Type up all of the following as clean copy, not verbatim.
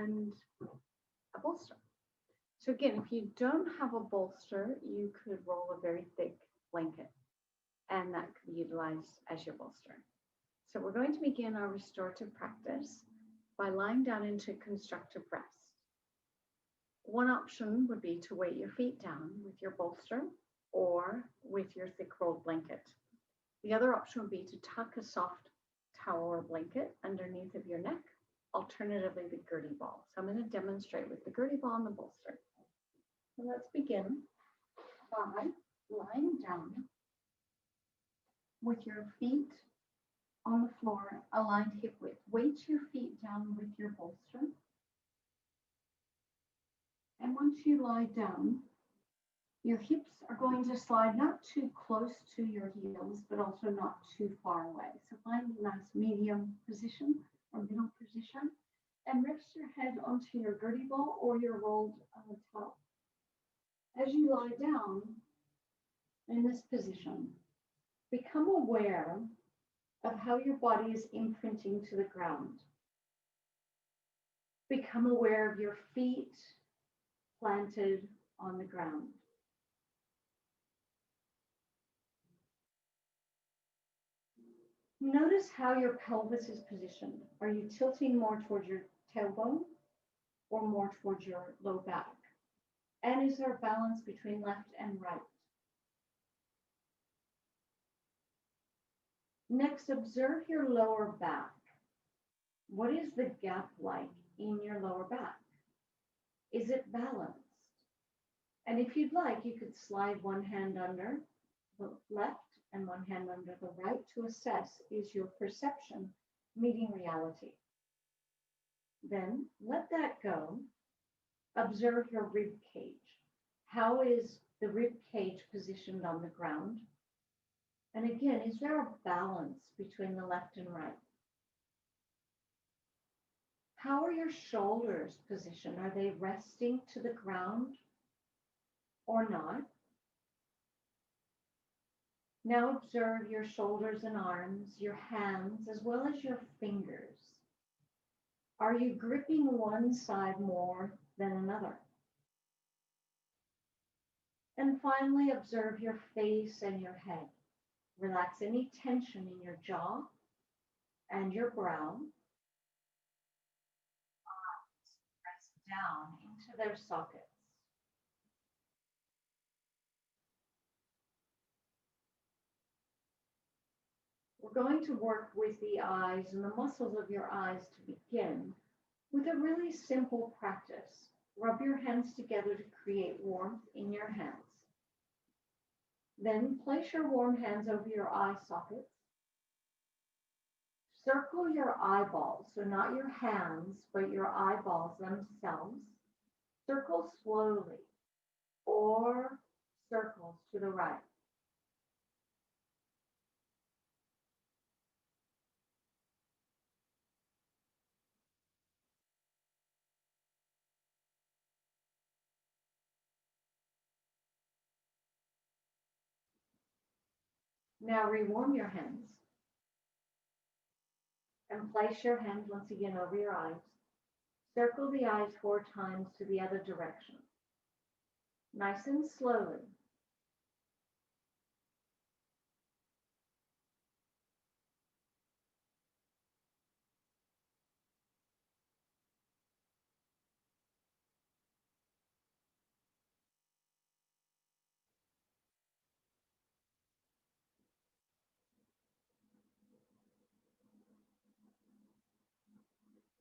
and a bolster. So again, if you don't have a bolster, you could roll a very thick blanket, and that could be utilized as your bolster. So we're going to begin our restorative practice by lying down into constructive rest. One option would be to weight your feet down with your bolster or with your thick rolled blanket. The other option would be to tuck a soft towel or blanket underneath of your neck, alternatively the gertie ball. So I'm going to demonstrate with the gertie ball and the bolster. So let's begin by lying down with your feet on the floor, aligned hip width. Weight your feet down with your bolster. And once you lie down, your hips are going to slide not too close to your heels, but also not too far away. So find a nice medium position or middle position, and rest your head onto your gertie ball or your rolled towel. As you lie down in this position, become aware of how your body is imprinting to the ground. Become aware of your feet planted on the ground. Notice how your pelvis is positioned. Are you tilting more towards your tailbone or more towards your low back? And is there a balance between left and right? Next, observe your lower back. What is the gap like in your lower back? Is it balanced? And if you'd like, you could slide one hand under the left and one hand under the right to assess, is your perception meeting reality? Then let that go. Observe your rib cage. How is the rib cage positioned on the ground? And again, is there a balance between the left and right? How are your shoulders positioned? Are they resting to the ground or not? Now observe your shoulders and arms, your hands, as well as your fingers. Are you gripping one side more than another? And finally, observe your face and your head. Relax any tension in your jaw and your brow. Press down into their sockets. We're going to work with the eyes and the muscles of your eyes to begin with a really simple practice. Rub your hands together to create warmth in your hands. Then place your warm hands over your eye sockets. Circle your eyeballs, so not your hands, but your eyeballs themselves. Circle slowly, or circles to the right. Now rewarm your hands and place your hands once again over your eyes. Circle the eyes 4 times to the other direction. Nice and slowly.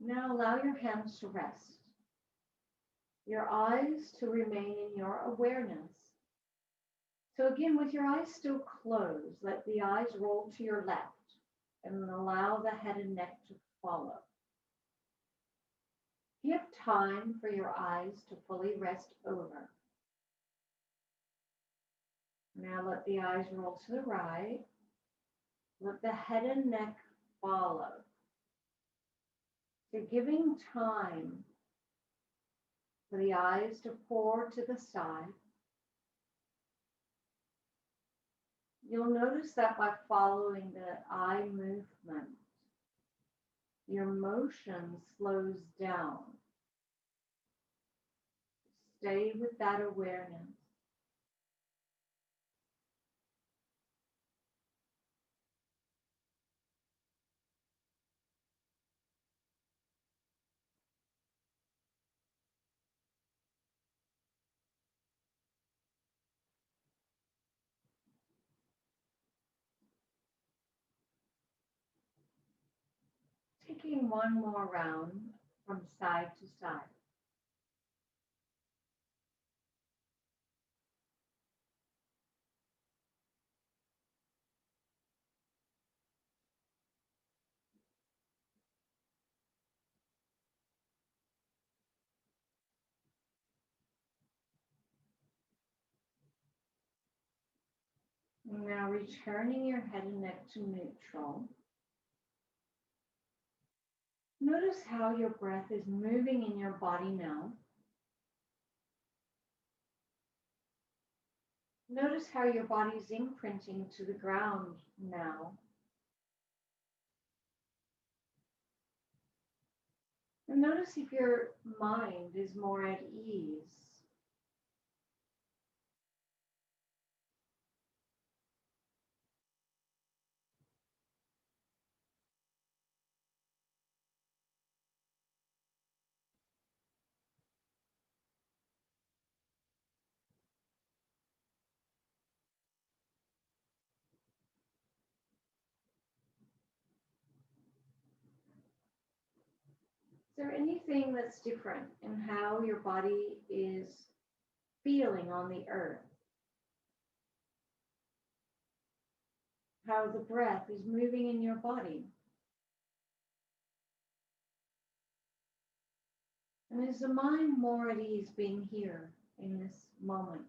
Now allow your hands to rest. Your eyes to remain in your awareness. So again, with your eyes still closed, let the eyes roll to your left and allow the head and neck to follow. Give time for your eyes to fully rest over. Now let the eyes roll to the right. Let the head and neck follow. So giving time for the eyes to pour to the side. You'll notice that by following the eye movement, your motion slows down stay with that awareness. Taking one more round from side to side. Now returning your head and neck to neutral. Notice how your breath is moving in your body now. Notice how your body is imprinting to the ground now. And notice if your mind is more at ease. Is there anything that's different in how your body is feeling on the earth? How the breath is moving in your body? And is the mind more at ease being here in this moment?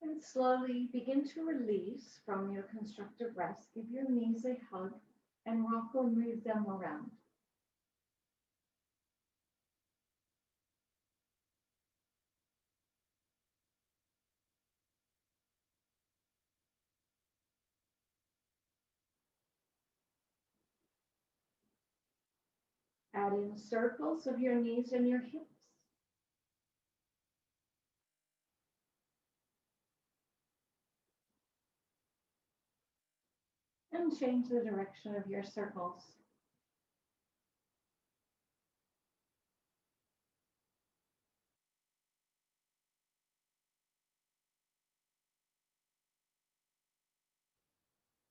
And slowly begin to release from your constructive rest. Give your knees a hug and rock or move them around. Add in circles of your knees and your hips. And change the direction of your circles.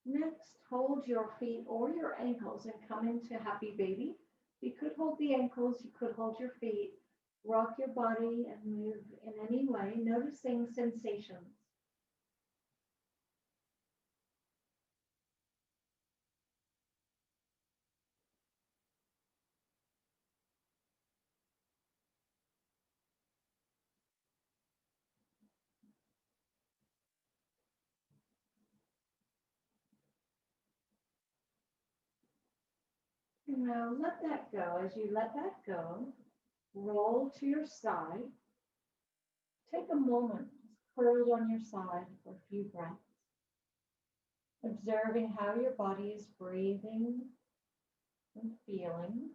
Next, hold your feet or your ankles and come into happy baby. You could hold the ankles, you could hold your feet. Rock your body and move in any way, noticing sensations. And now let that go. As you let that go, roll to your side. Take a moment, curled on your side for a few breaths, observing how your body is breathing and feeling.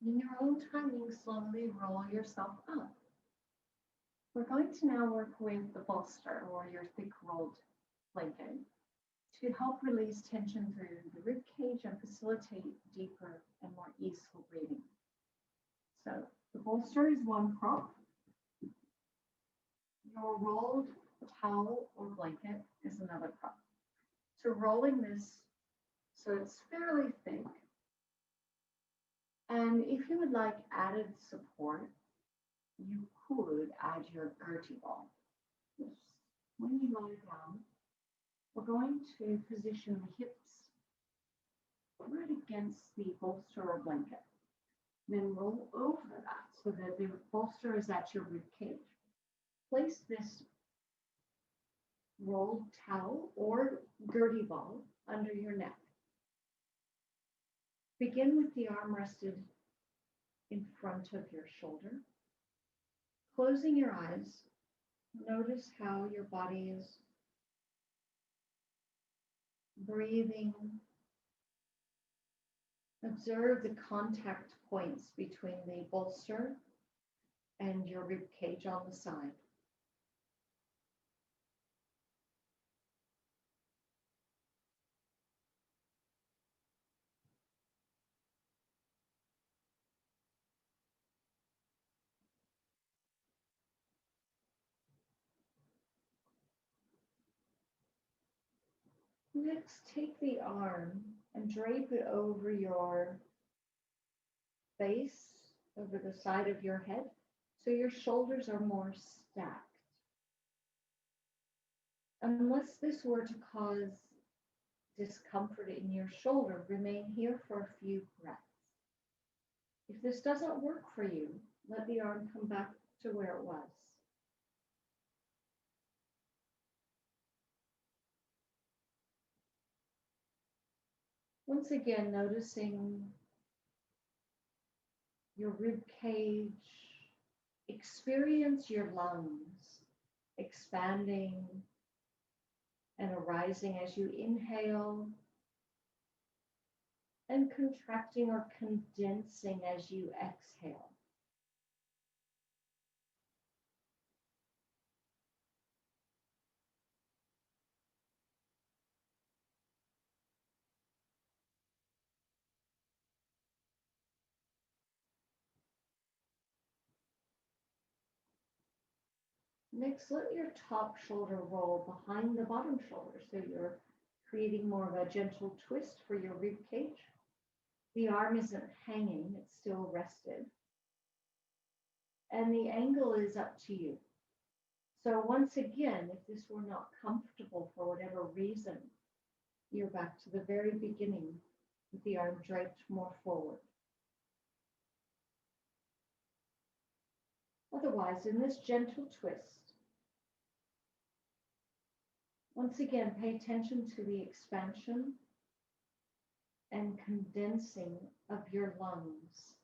In your own timing, slowly roll yourself up. We're going to now work with the bolster, or your thick rolled blanket, to help release tension through the rib cage and facilitate deeper and more easeful breathing. So the bolster is one prop. Your rolled towel or blanket is another prop. So rolling this so it's fairly thick. And if you would like added support, you could add your gertie ball. When you lie down, we're going to position the hips right against the bolster or blanket. Then roll over that so that the bolster is at your rib cage. Place this rolled towel or gertie ball under your neck. Begin with the arm rested in front of your shoulder. Closing your eyes, notice how your body is breathing. Observe the contact points between the bolster and your rib cage on the side. Next, take the arm and drape it over your face, over the side of your head, so your shoulders are more stacked. Unless this were to cause discomfort in your shoulder, remain here for a few breaths. If this doesn't work for you, let the arm come back to where it was. Once again, noticing your rib cage, experience your lungs expanding and arising as you inhale, and contracting or condensing as you exhale. Next, let your top shoulder roll behind the bottom shoulder, so you're creating more of a gentle twist for your rib cage. The arm isn't hanging, it's still rested. And the angle is up to you. So once again, if this were not comfortable for whatever reason, you're back to the very beginning with the arm draped more forward. Otherwise, in this gentle twist, once again, pay attention to the expansion and condensing of your lungs.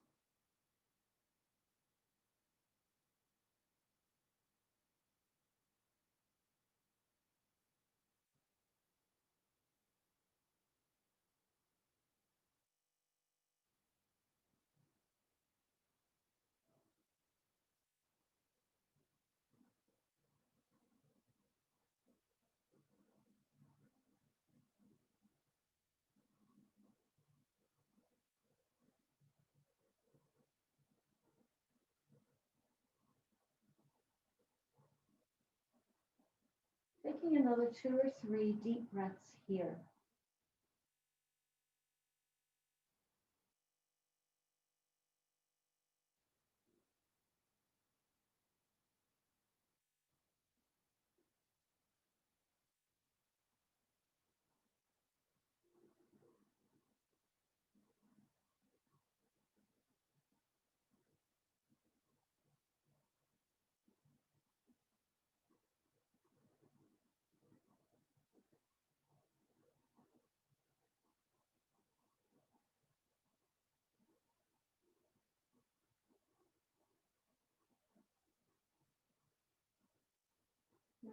Taking another 2 or 3 deep breaths here.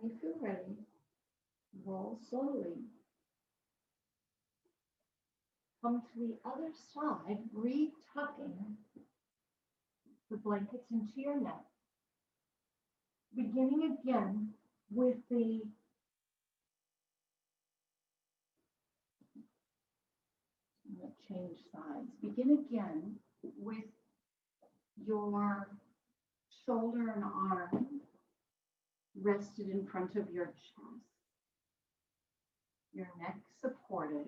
When you feel ready, roll slowly. Come to the other side, retucking the blankets into your neck. Beginning again with the I'm going to change sides. Begin again with your shoulder and arm rested in front of your chest, your neck supported,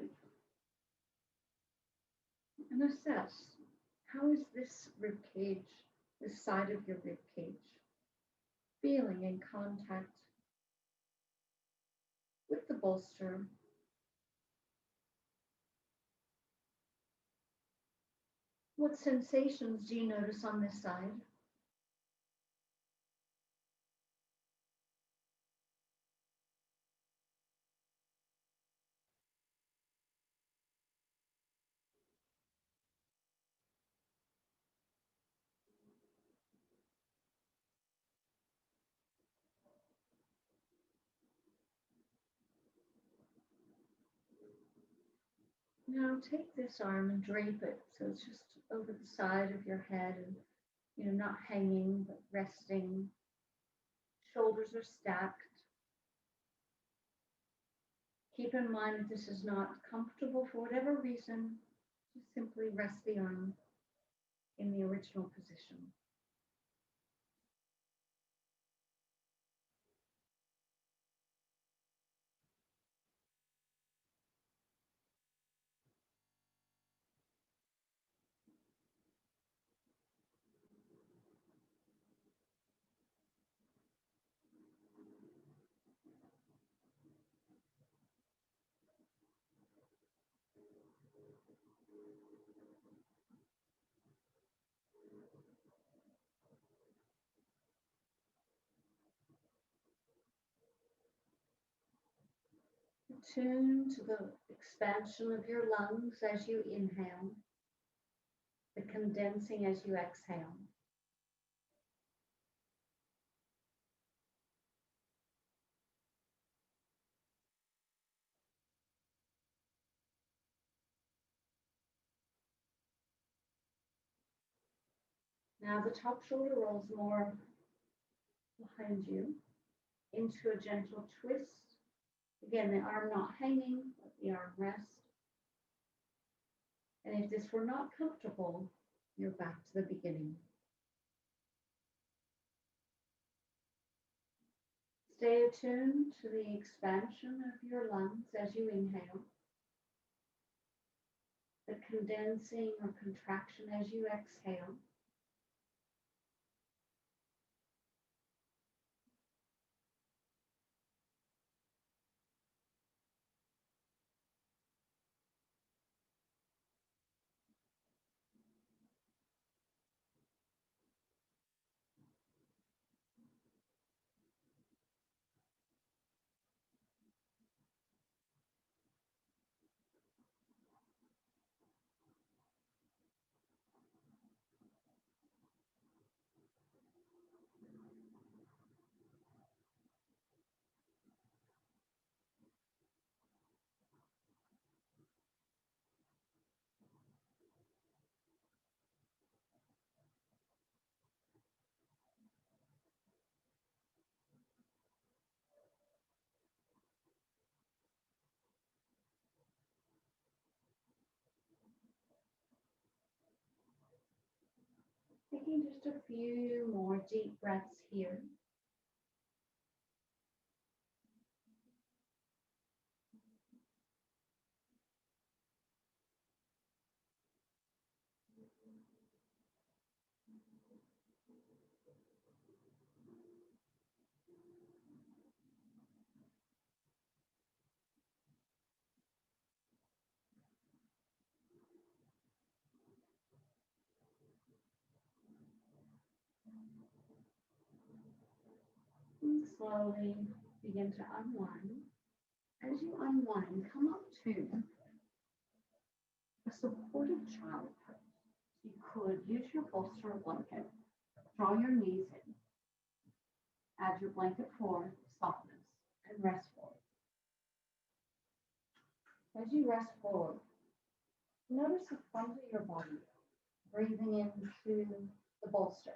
and assess how is this rib cage, this side of your rib cage, feeling in contact with the bolster. What sensations do you notice on this side? Now take this arm and drape it so it's just over the side of your head and, not hanging, but resting. Shoulders are stacked. Keep in mind if this is not comfortable for whatever reason, just simply rest the arm in the original position. Attune to the expansion of your lungs as you inhale, the condensing as you exhale. Now the top shoulder rolls more behind you into a gentle twist. Again, the arm not hanging, let the arm rest. And if this were not comfortable, you're back to the beginning. Stay attuned to the expansion of your lungs as you inhale, the condensing or contraction as you exhale. Taking just a few more deep breaths here. And slowly begin to unwind. As you unwind, come up to a supportive child pose. You could use your bolster or blanket, draw your knees in, add your blanket for softness, and rest forward. As you rest forward, notice the front of your body, breathing into the bolster.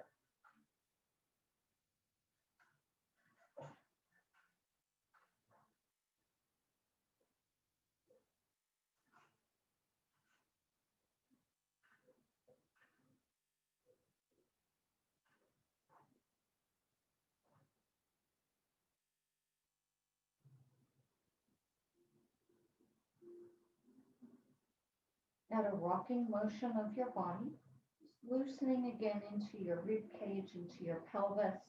Add a rocking motion of your body, loosening again into your rib cage, into your pelvis.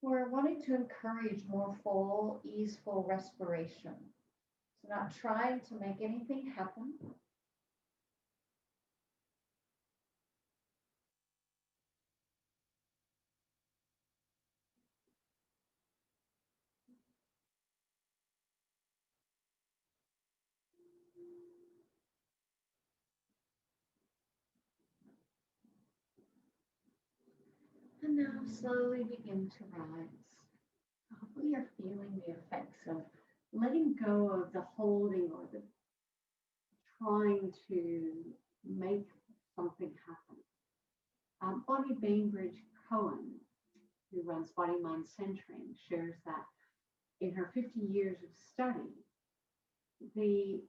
We're wanting to encourage more full, easeful respiration. So not trying to make anything happen. And now slowly begin to rise. Hopefully you're feeling the effects of letting go of the holding or the trying to make something happen. Bonnie Bainbridge Cohen, who runs Body Mind Centering, shares that in her 50 years of study, the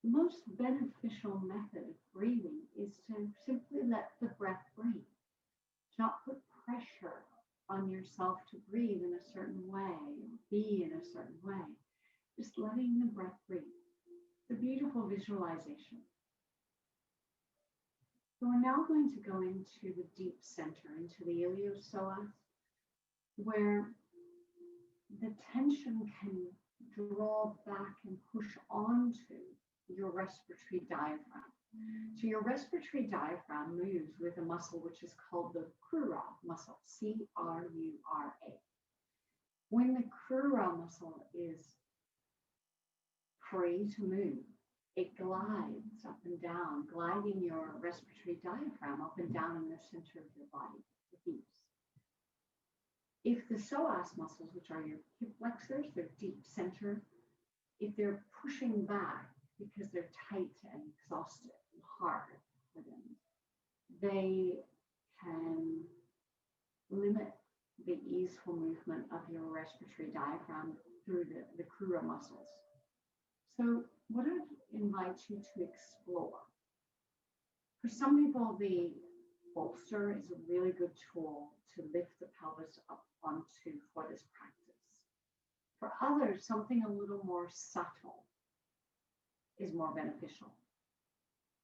most beneficial method of breathing is to simply let the breath breathe, not put pressure on yourself to breathe in a certain way, be in a certain way, just letting the breath breathe. It's a beautiful visualization. So we're now going to go into the deep center, into the Iliopsoas, where the tension can draw back and push onto your respiratory diaphragm. So your respiratory diaphragm moves with a muscle which is called the crura muscle, C-R-U-R-A. When the crura muscle is free to move, it glides up and down, gliding your respiratory diaphragm up and down in the center of your body with ease. If the psoas muscles, which are your hip flexors, they're deep center, if they're pushing back because they're tight and exhausted and hard for them, they can limit the easeful movement of your respiratory diaphragm through the crura muscles. So what I'd invite you to explore, for some people, the bolster is a really good tool to lift the pelvis up onto for this practice. For others, something a little more subtle is more beneficial.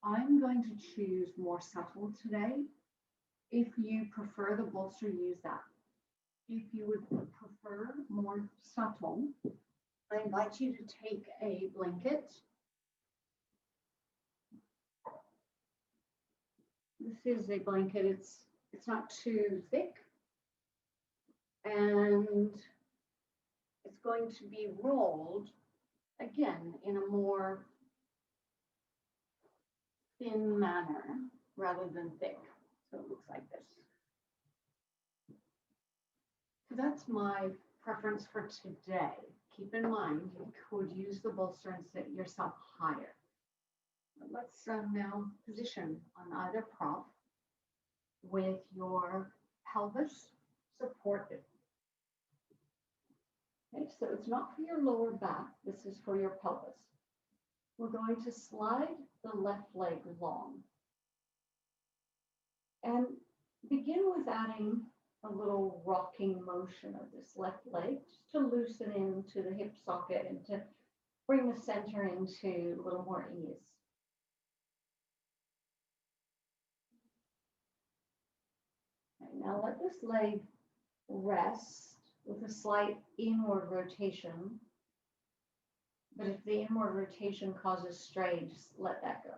I'm going to choose more subtle today. If you prefer the bolster, use that. If you would prefer more subtle, I invite you to take a blanket. This is a blanket. It's not too thick, and it's going to be rolled again in a more thin manner rather than thick. So it looks like this. So that's my preference for today. Keep in mind, you could use the bolster and sit yourself higher. But let's now position on either prop with your pelvis supported. Okay, so it's not for your lower back, this is for your pelvis. We're going to slide the left leg long and begin with adding a little rocking motion of this left leg just to loosen into the hip socket and to bring the center into a little more ease. Okay, now let this leg rest with a slight inward rotation. But if the inward rotation causes strain, just let that go.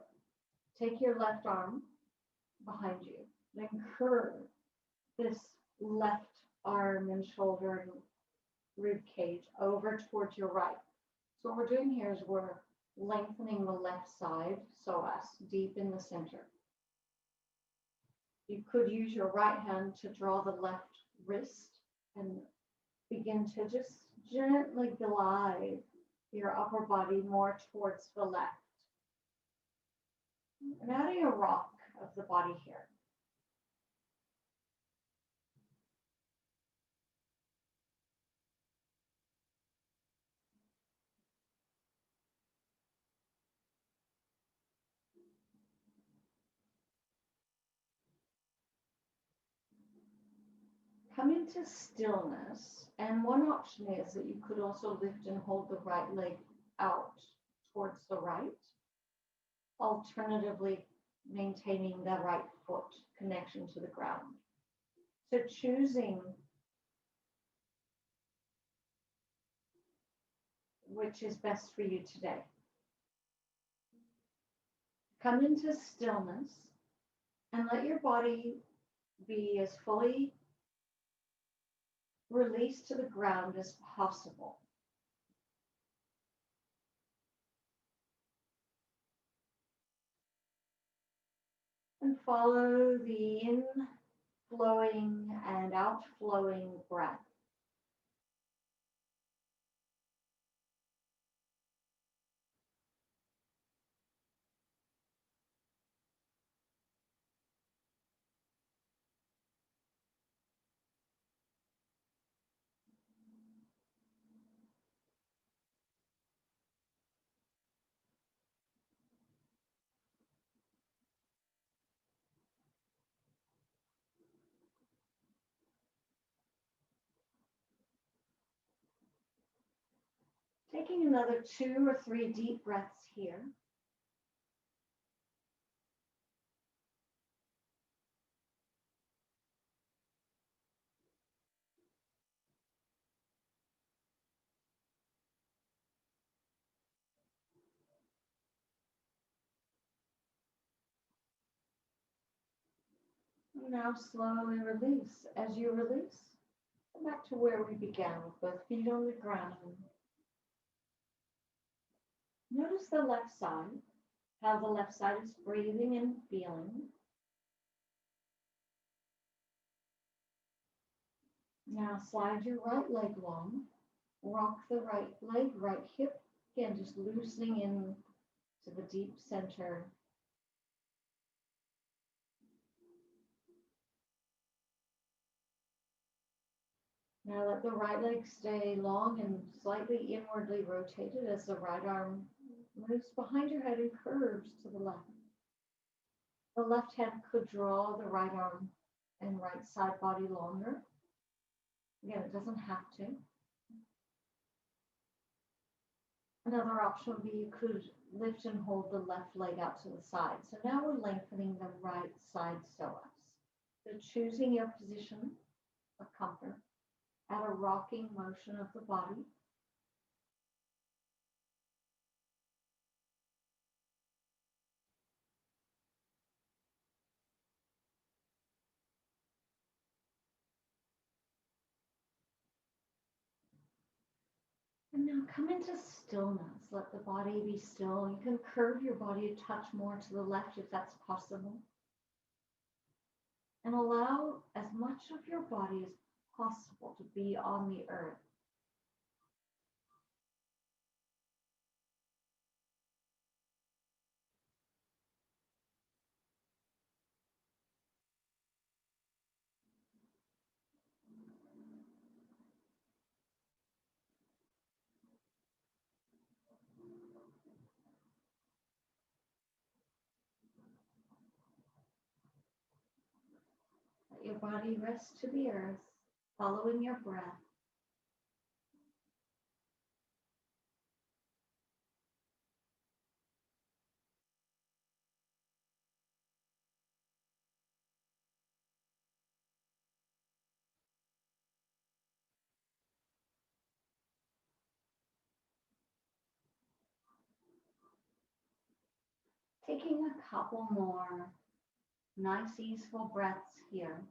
Take your left arm behind you, then curve this left arm and shoulder and rib cage over towards your right. So what we're doing here is we're lengthening the left side, psoas, deep in the center. You could use your right hand to draw the left wrist and begin to just gently glide your upper body more towards the left. And adding a rock of the body here. Come into stillness, and one option is that you could also lift and hold the right leg out towards the right, alternatively maintaining the right foot connection to the ground. So choosing which is best for you today. Come into stillness and let your body be as fully released to the ground as possible. And follow the inflowing and outflowing breath. Taking another 2 or 3 deep breaths here. Now slowly release. As you release, come back to where we began with both feet on the ground. Notice the left side, how the left side is breathing and feeling. Now slide your right leg long. Rock the right leg, right hip. Again, just loosening in to the deep center. Now let the right leg stay long and slightly inwardly rotated as the right arm moves behind your head and curves to the left. The left hand could draw the right arm and right side body longer. Again, it doesn't have to. Another option would be you could lift and hold the left leg out to the side. So now we're lengthening the right side psoas. So choosing your position of comfort. Add a rocking motion of the body. And now come into stillness. Let the body be still. You can curve your body a touch more to the left if that's possible. And allow as much of your body as possible to be on the earth. Let your body rest to the earth, following your breath. Taking a couple more nice, easeful breaths here.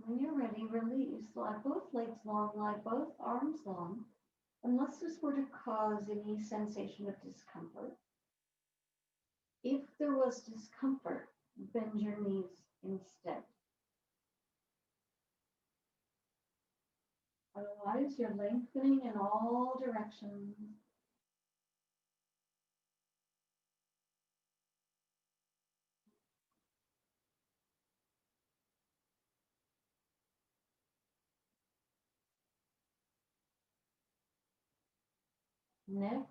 When you're ready, release. Lie both legs long, lie both arms long. Unless this were to cause any sensation of discomfort. If there was discomfort, bend your knees instead. Otherwise, you're lengthening in all directions. Next,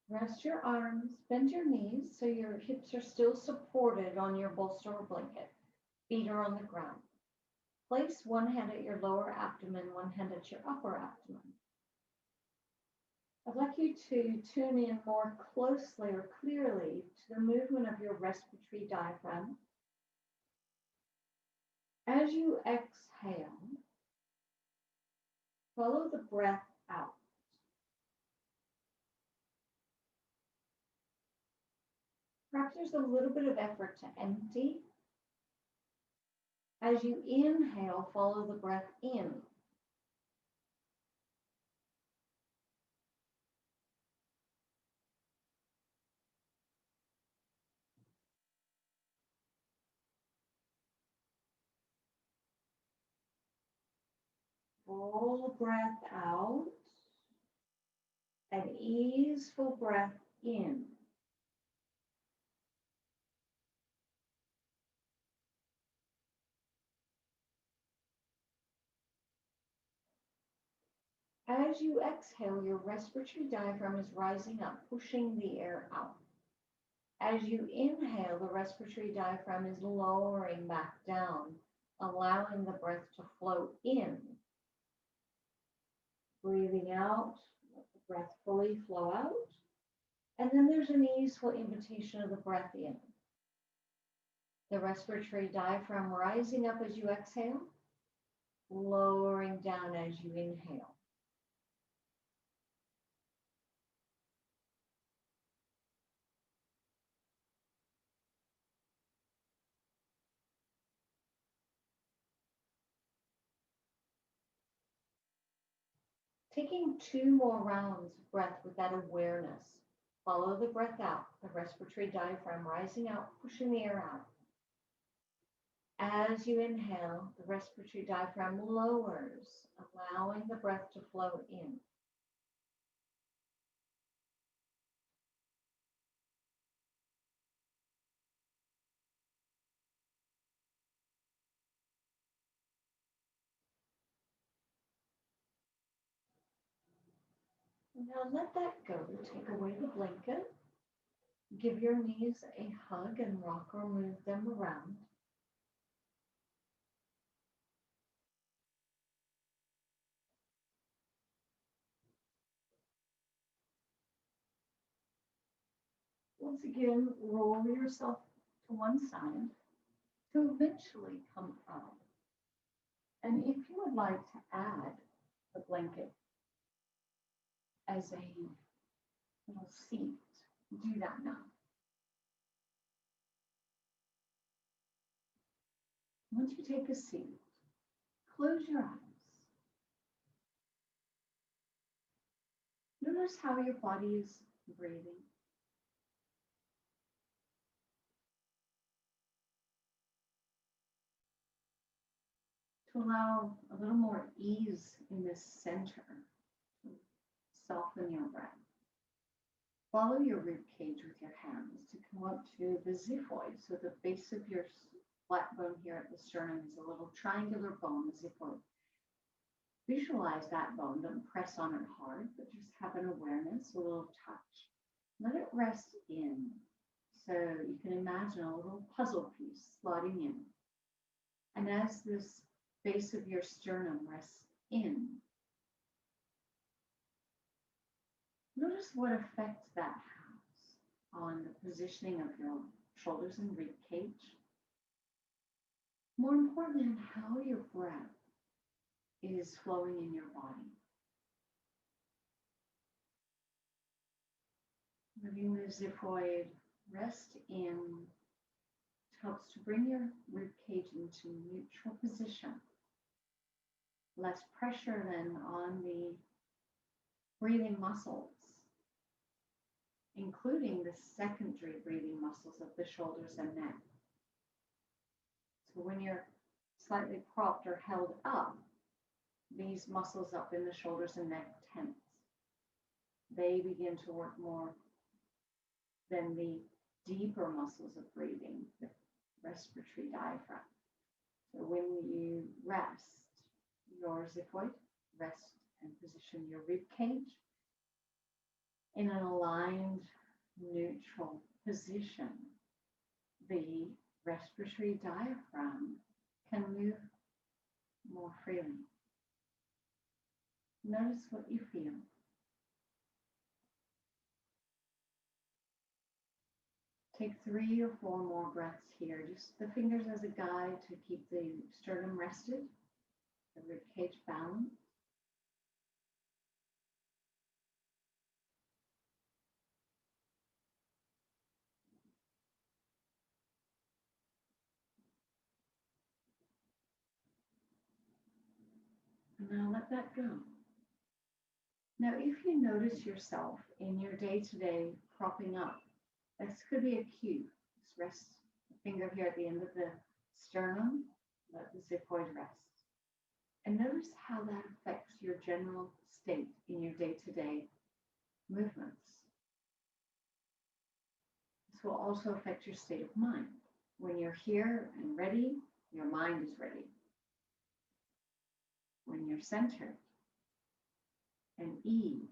rest your arms, bend your knees so your hips are still supported on your bolster or blanket. Feet are on the ground. Place one hand at your lower abdomen, one hand at your upper abdomen. I'd like you to tune in more closely or clearly to the movement of your respiratory diaphragm. As you exhale, follow the breath out. Perhaps there's a little bit of effort to empty. As you inhale, follow the breath in. Full breath out. An easeful breath in. As you exhale, your respiratory diaphragm is rising up, pushing the air out. As you inhale, the respiratory diaphragm is lowering back down, allowing the breath to flow in. Breathing out, let the breath fully flow out. And then there's an easeful invitation of the breath in. The respiratory diaphragm rising up as you exhale, lowering down as you inhale. Taking 2 more rounds of breath with that awareness. Follow the breath out, the respiratory diaphragm rising out, pushing the air out. As you inhale, the respiratory diaphragm lowers, allowing the breath to flow in. Now let that go. Take away the blanket. Give your knees a hug and rock or move them around. Once again, roll yourself to one side to eventually come up. And if you would like to add the blanket as a little seat, do that now. Once you take a seat, close your eyes. Notice how your body is breathing. To allow a little more ease in this center, to soften your breath. Follow your rib cage with your hands to come up to the xiphoid. So the base of your flat bone here at the sternum is a little triangular bone, the xiphoid. Visualize that bone. Don't press on it hard, but just have an awareness, a little touch. Let it rest in. So you can imagine a little puzzle piece slotting in. And as this base of your sternum rests in, notice what effect that has on the positioning of your shoulders and rib cage. More importantly, on how your breath is flowing in your body. Letting the xiphoid rest in helps to bring your rib cage into neutral position. Less pressure than on the breathing muscles, including the secondary breathing muscles of the shoulders and neck. So when you're slightly propped or held up, these muscles up in the shoulders and neck tense. They begin to work more than the deeper muscles of breathing, the respiratory diaphragm. So when you rest your xiphoid, rest and position your rib cage in an aligned, neutral position, the respiratory diaphragm can move more freely. Notice what you feel. Take 3 or 4 more breaths here, just the fingers as a guide to keep the sternum rested, the rib cage balanced. And now let that go. Now, if you notice yourself in your day-to-day propping up, this could be a cue. Just rest the finger here at the end of the sternum, let the xiphoid rest. And notice how that affects your general state in your day-to-day movements. This will also affect your state of mind. When you're here and ready, your mind is ready. When you're centered, and ease,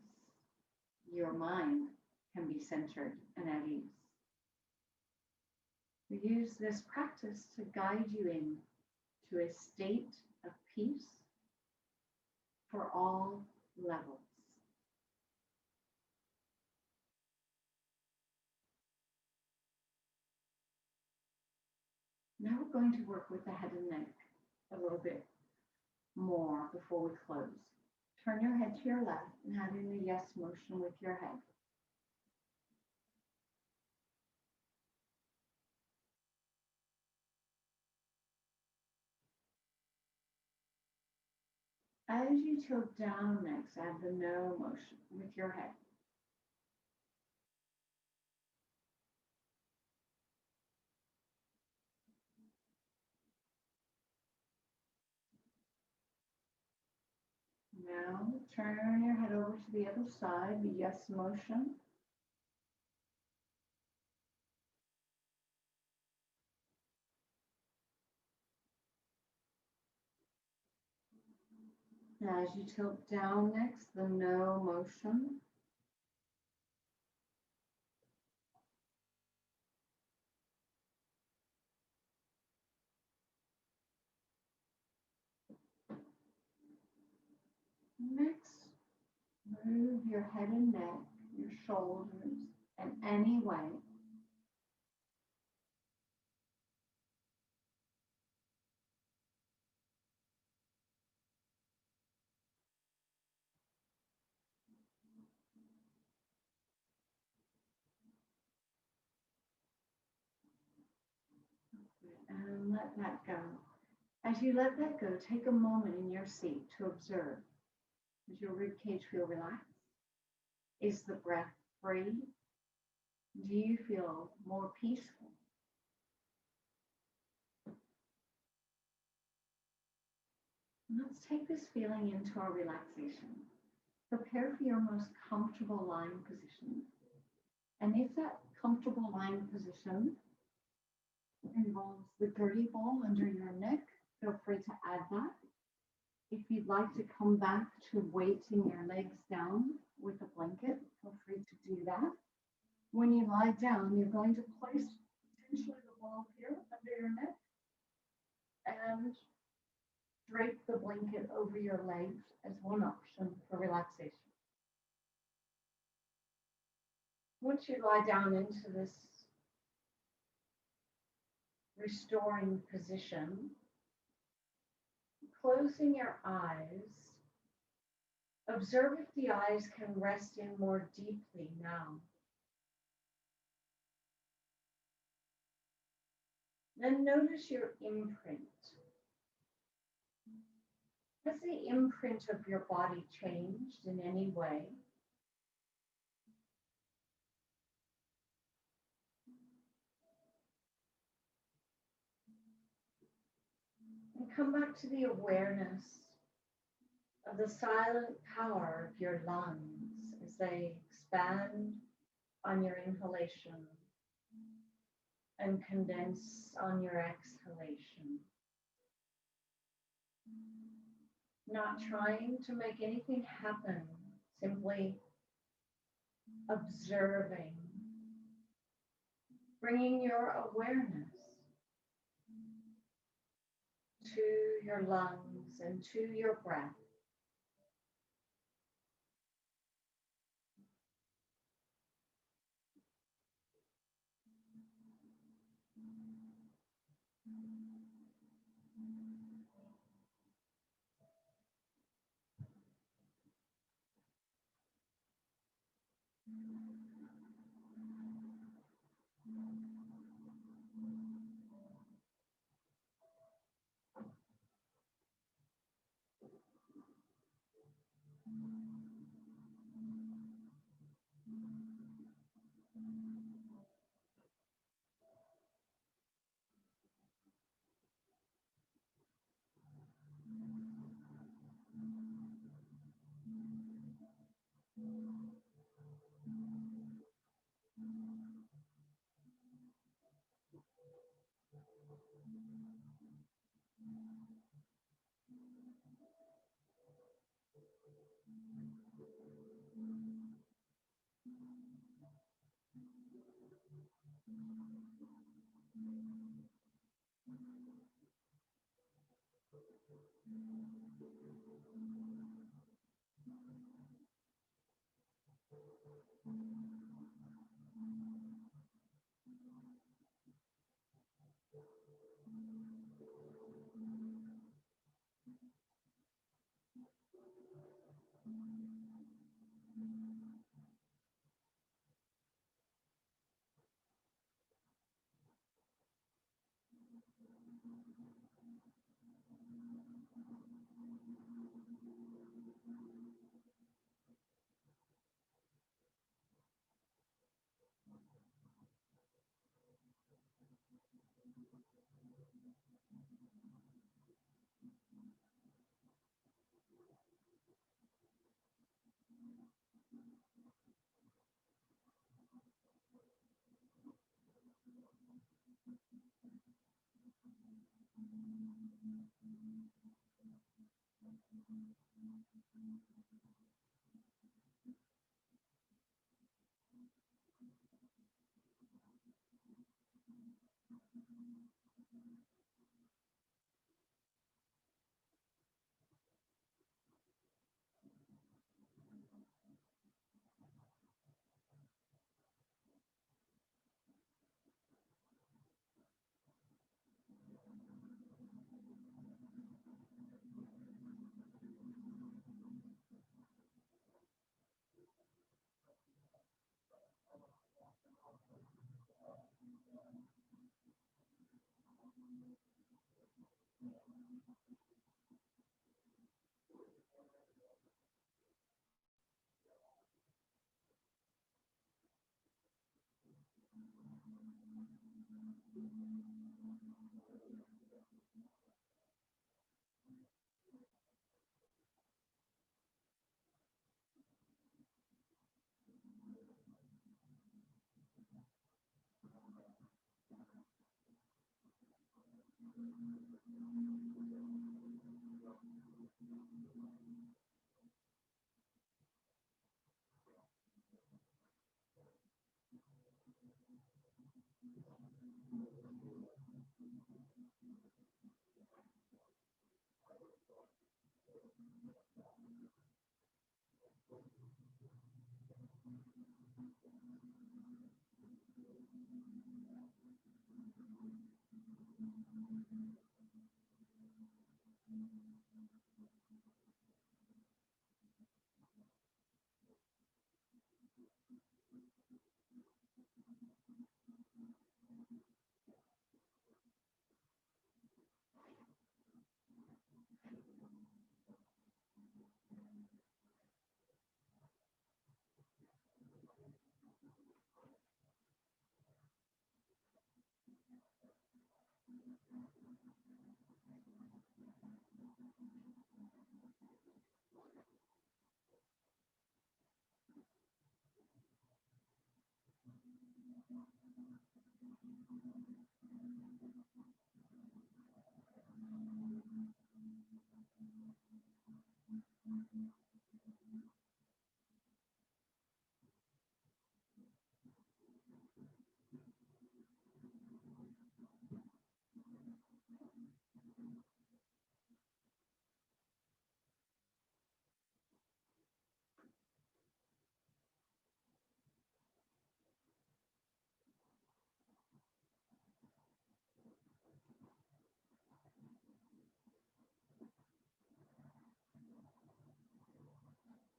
your mind can be centered and at ease. We use this practice to guide you in to a state of peace for all levels. Now we're going to work with the head and neck a little bit more before we close. Turn your head to your left and add in a yes motion with your head. As you tilt down next, add the no motion with your head. Now turn your head over to the other side, the yes motion. As you tilt down next, the no motion. Next, move your head and neck, your shoulders, in any way. And let that go. As you let that go, take a moment in your seat to observe. Does your ribcage feel relaxed? Is the breath free? Do you feel more peaceful? Let's take this feeling into our relaxation. Prepare for your most comfortable lying position. And if that comfortable lying position involves the gertie ball under your neck, feel free to add that. If you'd like to come back to weighting your legs down with a blanket, feel free to do that. When you lie down, you're going to place potentially the ball here under your neck and drape the blanket over your legs as one option for relaxation. Once you lie down into this restoring position, closing your eyes, observe if the eyes can rest in more deeply now. Then notice your imprint. Has the imprint of your body changed in any way? And come back to the awareness of the silent power of your lungs as they expand on your inhalation and condense on your exhalation. Not trying to make anything happen, simply observing, bringing your awareness to your lungs and to your breath.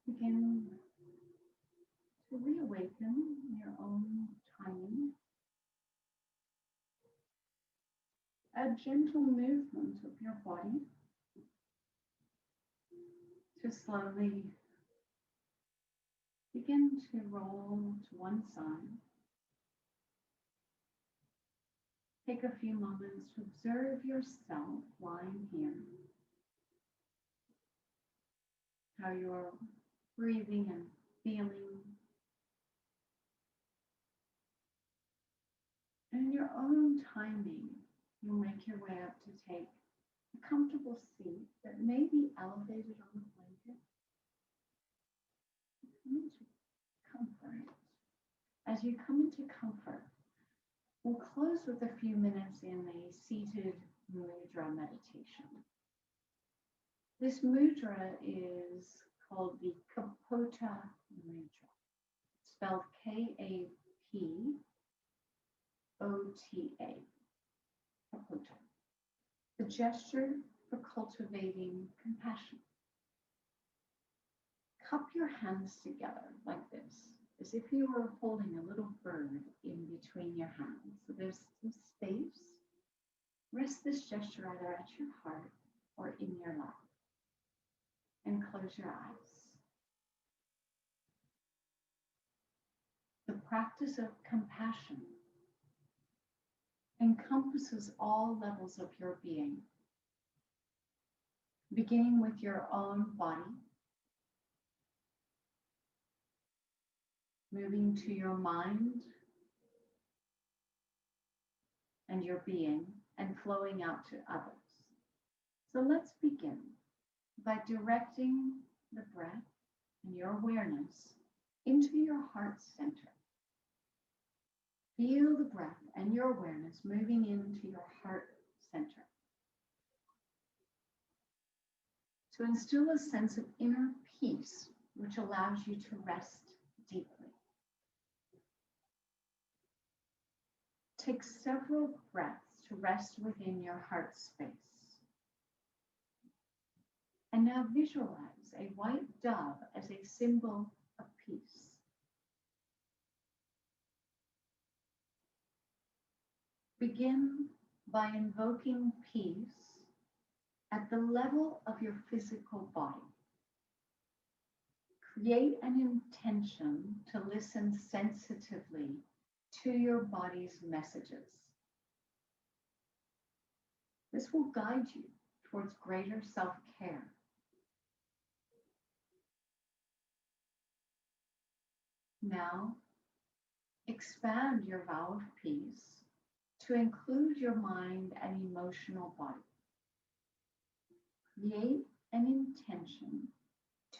Begin to reawaken your own timing. A gentle movement of your body to slowly begin to roll to one side. Take a few moments to observe yourself lying here, how you're breathing and feeling. And in your own timing, you'll make your way up to take a comfortable seat that may be elevated on the blanket. Come into comfort. As you come into comfort, we'll close close with a few minutes in a seated mudra meditation. This mudra is called the Kapota mudra, spelled Kapota, Kapota. The gesture for cultivating compassion. Cup your hands together like this, as if you were holding a little bird in between your hands. So there's some space. Rest this gesture either at your heart or in your lap. And close your eyes. The practice of compassion encompasses all levels of your being, beginning with your own body, moving to your mind and your being, and flowing out to others. So let's begin by directing the breath and your awareness into your heart center. Feel the breath and your awareness moving into your heart center to instill a sense of inner peace, which allows you to rest deeply. Take several breaths to rest within your heart space. And now visualize a white dove as a symbol of peace. Begin by invoking peace at the level of your physical body. Create an intention to listen sensitively to your body's messages. This will guide you towards greater self-care. Now, expand your vow of peace to include your mind and emotional body. Create an intention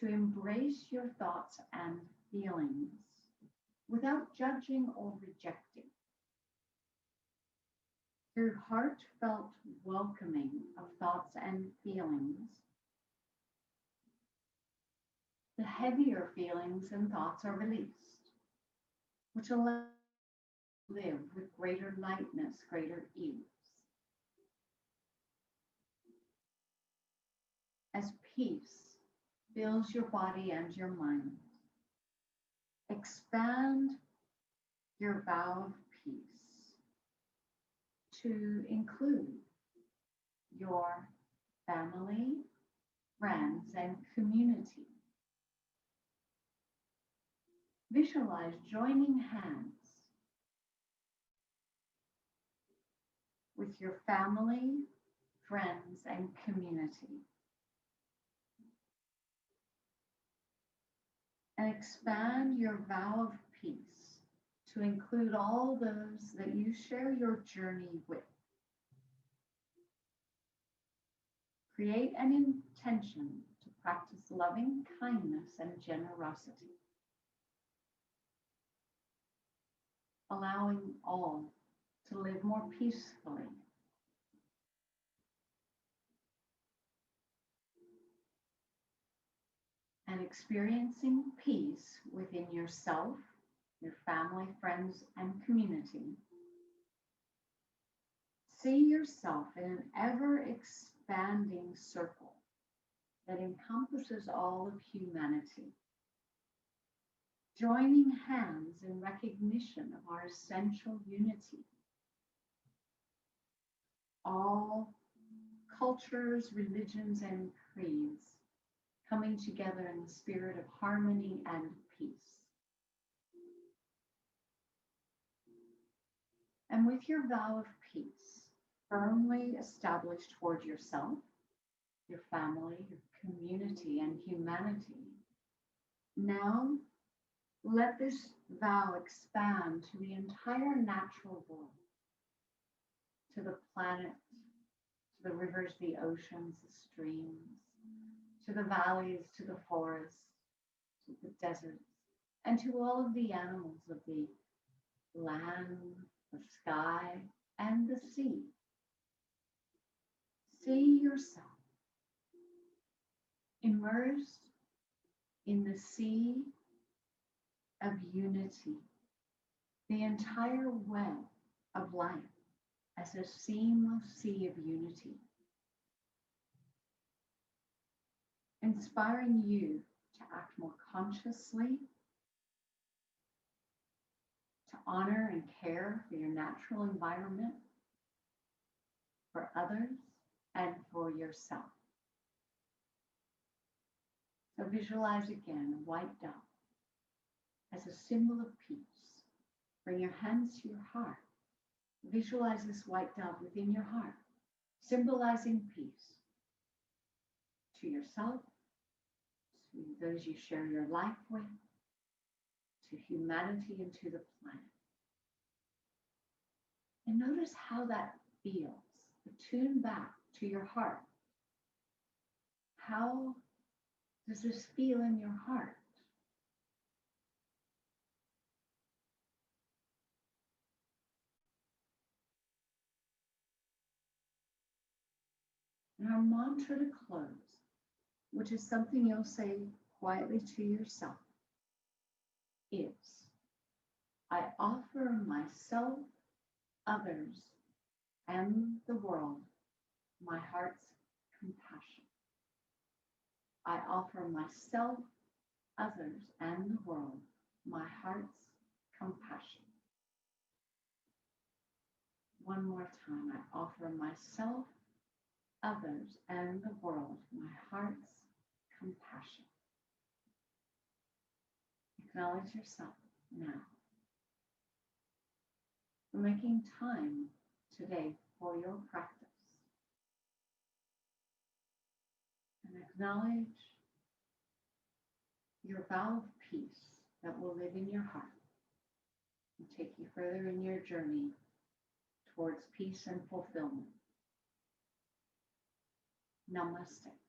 to embrace your thoughts and feelings without judging or rejecting. Through heartfelt welcoming of thoughts and feelings, the heavier feelings and thoughts are released, which allow you to live with greater lightness, greater ease. As peace fills your body and your mind, expand your vow of peace to include your family, friends, and community. Visualize joining hands with your family, friends, and community. And expand your vow of peace to include all those that you share your journey with. Create an intention to practice loving kindness and generosity, allowing all to live more peacefully. And experiencing peace within yourself, your family, friends, and community. See yourself in an ever-expanding circle that encompasses all of humanity, joining hands in recognition of our essential unity. All cultures, religions, and creeds coming together in the spirit of harmony and peace. And with your vow of peace firmly established toward yourself, your family, your community, and humanity, now let this vow expand to the entire natural world, to the planet, to the rivers, the oceans, the streams, to the valleys, to the forests, to the deserts, and to all of the animals of the land, the sky, and the sea. See yourself immersed in the sea of unity, the entire web of life as a seamless sea of unity, inspiring you to act more consciously, to honor and care for your natural environment, for others, and for yourself. So visualize again a white dove as a symbol of peace. Bring your hands to your heart. Visualize this white dove within your heart, symbolizing peace to yourself, to those you share your life with, to humanity, and to the planet. And notice how that feels. Attune back to your heart. How does this feel in your heart? And our mantra to close, which is something you'll say quietly to yourself, is, I offer myself, others, and the world my heart's compassion. I offer myself, others, and the world my heart's compassion. One more time, I offer myself, others, and the world my heart's compassion. Acknowledge yourself now for making time today for your practice. And acknowledge your vow of peace that will live in your heart and take you further in your journey towards peace and fulfillment. Namaste.